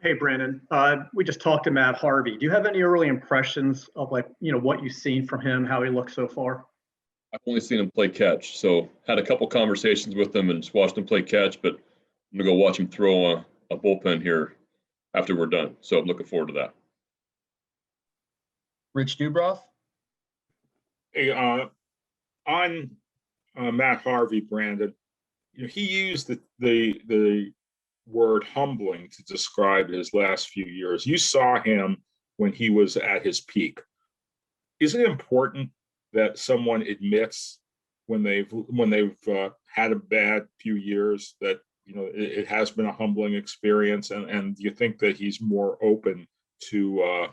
Hey, Brandon. We just talked to Matt Harvey. Do you have any early impressions of what you've seen from him, how he looks so far? I've only seen him play catch, so had a couple conversations with him and just watched him play catch, but I'm gonna go watch him throw a bullpen here after we're done. So I'm looking forward to that. Rich Dubroff. Hey, on Matt Harvey, Brandon, he used the word humbling to describe his last few years. You saw him when he was at his peak. Is it important that someone admits when they've had a bad few years that it has been a humbling experience, and do you think that he's more open to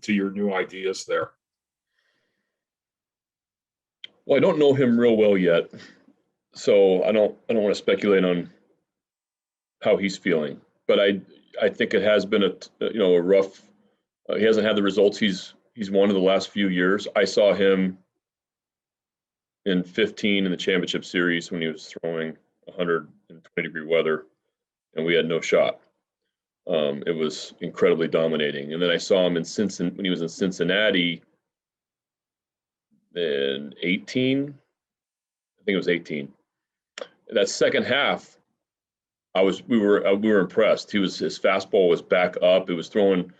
your new ideas there? Well, I don't know him real well yet, so I don't want to speculate on how he's feeling. But I think it has been a rough. He hasn't had the results he's won in the last few years. I saw him in 15 in the championship series when he was throwing 120-degree weather, and we had no shot. It was incredibly dominating. And then I saw him when he was in Cincinnati in 18. I think it was 18. That second half, we were impressed. His fastball was back up. It was throwing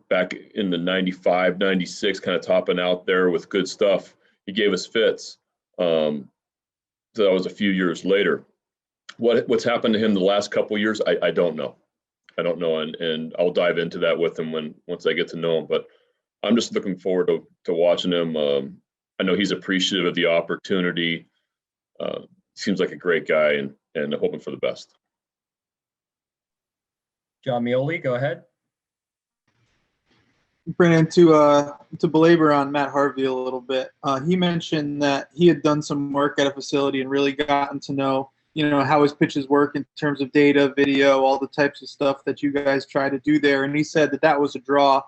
back in the 95, 96, kind of topping out there with good stuff. He gave us fits. So that was a few years later. What's happened to him the last couple of years, I don't know. I don't know, and I'll dive into that with him once I get to know him. But I'm just looking forward to watching him. I know he's appreciative of the opportunity. Seems like a great guy, and hoping for the best. John Mioli, go ahead. Brandon, to belabor on Matt Harvey a little bit, he mentioned that he had done some work at a facility and really gotten to know, how his pitches work in terms of data, video, all the types of stuff that you guys try to do there. And he said that was a draw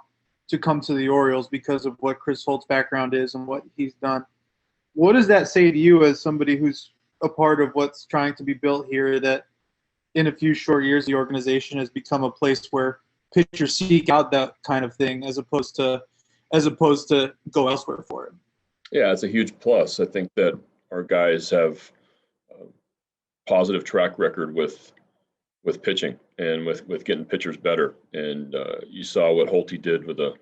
to come to the Orioles because of what Chris Holt's background is and what he's done. What does that say to you as somebody who's a part of what's trying to be built here, that in a few short years the organization has become a place where pitchers seek out that kind of thing as opposed to go elsewhere for it? Yeah, it's a huge plus. I think that our guys have a positive track record with pitching and with getting pitchers better. And you saw what Holt did in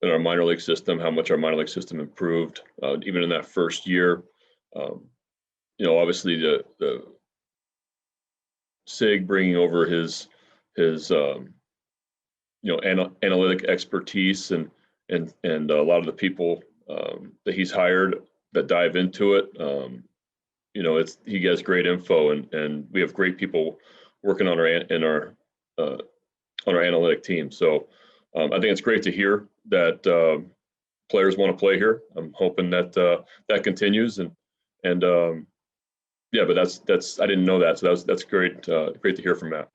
our minor league system, how much our minor league system improved, even in that first year. Obviously the SIG bringing over his analytic expertise and a lot of the people that he's hired that dive into it. He has great info, and we have great people working on our analytic team. So I think it's great to hear that players want to play here. I'm hoping that that continues, but that's I didn't know that, so that's great. Great to hear from Matt.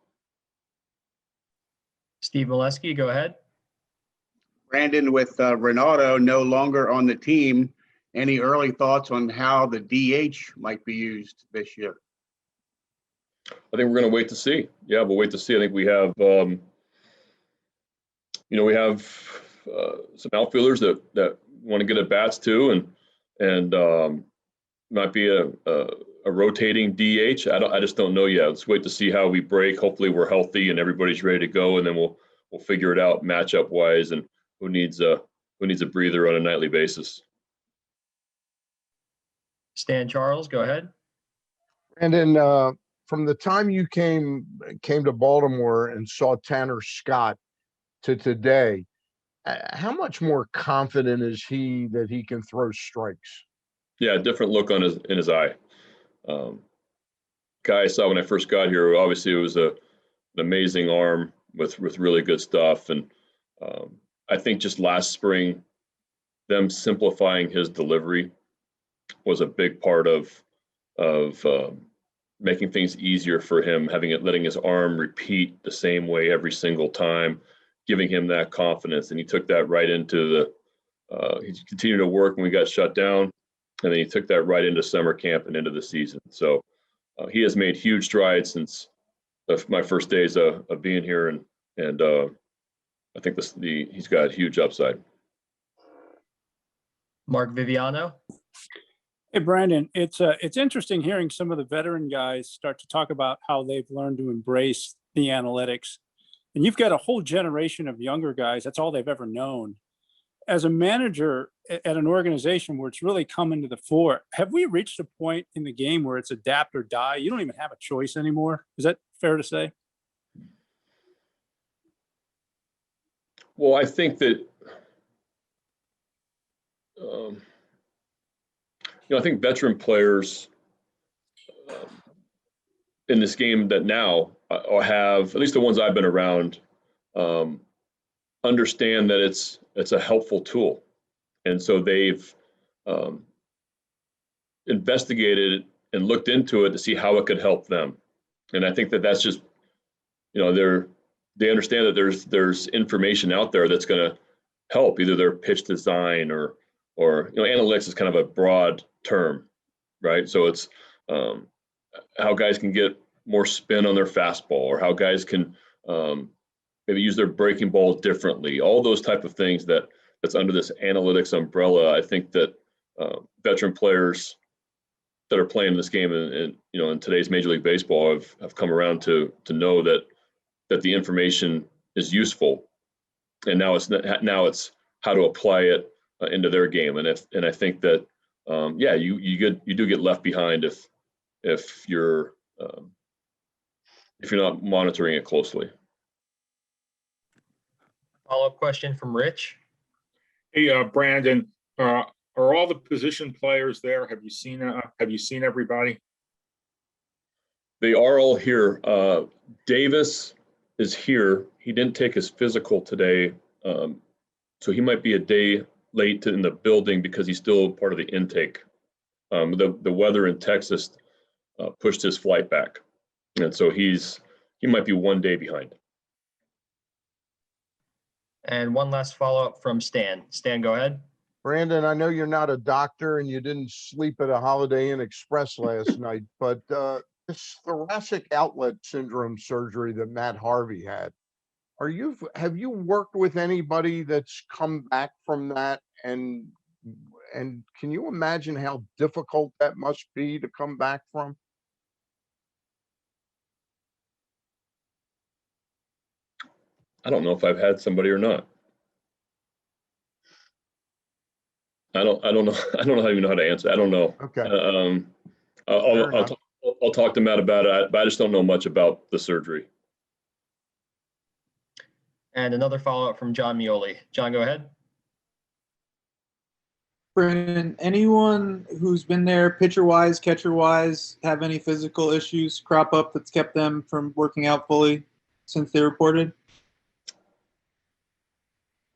Steve Valesky, go ahead. Brandon, with Renato no longer on the team, any early thoughts on how the DH might be used this year? I think we're going to wait to see. Yeah, we'll wait to see. I think we have, some outfielders that want to get at bats too, and might be a rotating DH. I just don't know yet. Let's wait to see how we break. Hopefully we're healthy and everybody's ready to go, and then we'll figure it out matchup wise and who needs a breather on a nightly basis. Stan Charles, go ahead. Brandon, from the time you came to Baltimore and saw Tanner Scott to today, how much more confident is he that he can throw strikes? Yeah, a different look in his eye. Guy I saw when I first got here, obviously it was an amazing arm with really good stuff, and I think just last spring, them simplifying his delivery was a big part of making things easier for him, letting his arm repeat the same way every single time, giving him that confidence. And he took that right into he continued to work when we got shut down, and then he took that right into summer camp and into the season. So he has made huge strides since my first days of being here, and And I think he's got huge upside. Mark Viviano. Hey, Brandon, it's interesting hearing some of the veteran guys start to talk about how they've learned to embrace the analytics. And you've got a whole generation of younger guys. That's all they've ever known. As a manager at an organization where it's really coming to the fore, have we reached a point in the game where it's adapt or die? You don't even have a choice anymore. Is that fair to say? Well, I think that, I think veteran players in this game that now have, at least the ones I've been around, understand that it's a helpful tool. And so they've investigated and looked into it to see how it could help them. And I think that that's just, they understand that there's information out there that's going to help either their pitch design or analytics is kind of a broad term, right? So it's how guys can get more spin on their fastball, or how guys can maybe use their breaking ball differently. All those type of things that's under this analytics umbrella. I think that veteran players that are playing this game and in today's Major League Baseball have come around to know that the information is useful, and now it's how to apply it into their game. And I think that you do get left behind if you're not monitoring it closely. Follow-up question from Rich. Hey, Brandon, are all the position players there? Have you seen everybody? They are all here. Davis is here. He didn't take his physical today, so he might be a day late in the building because he's still part of the intake. The weather in Texas pushed his flight back, and so he might be 1 day behind. And one last follow-up from Stan. Stan, go ahead. Brandon, I know you're not a doctor and you didn't sleep at a Holiday Inn Express last night, but this thoracic outlet syndrome surgery that Matt Harvey had, have you worked with anybody that's come back from that? And can you imagine how difficult that must be to come back from? I don't know if I've had somebody or not. I don't know. I don't even know how to answer. I don't know. Okay. I'll talk to Matt about it, but I just don't know much about the surgery. And another follow-up from John Mioli. John, go ahead. Brandon, anyone who's been there pitcher-wise, catcher-wise, have any physical issues crop up that's kept them from working out fully since they reported?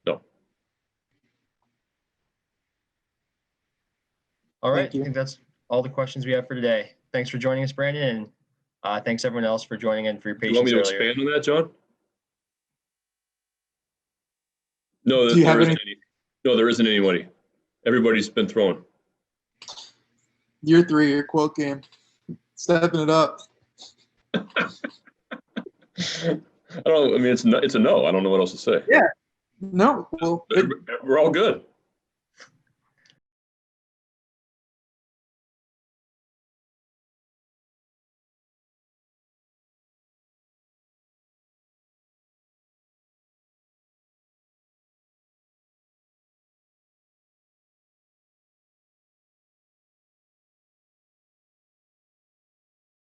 No. All right. Thank you. I think that's all the questions we have for today. Thanks for joining us, Brandon, and thanks everyone else for joining in for your Do you want patience me to earlier. expand on that, John? No, Do you have there isn't anybody. Everybody's been thrown. Year 3, your quote game. Stepping it up. I don't know. I mean, it's a no. I don't know what else to say. Yeah. No. Well, We're all good.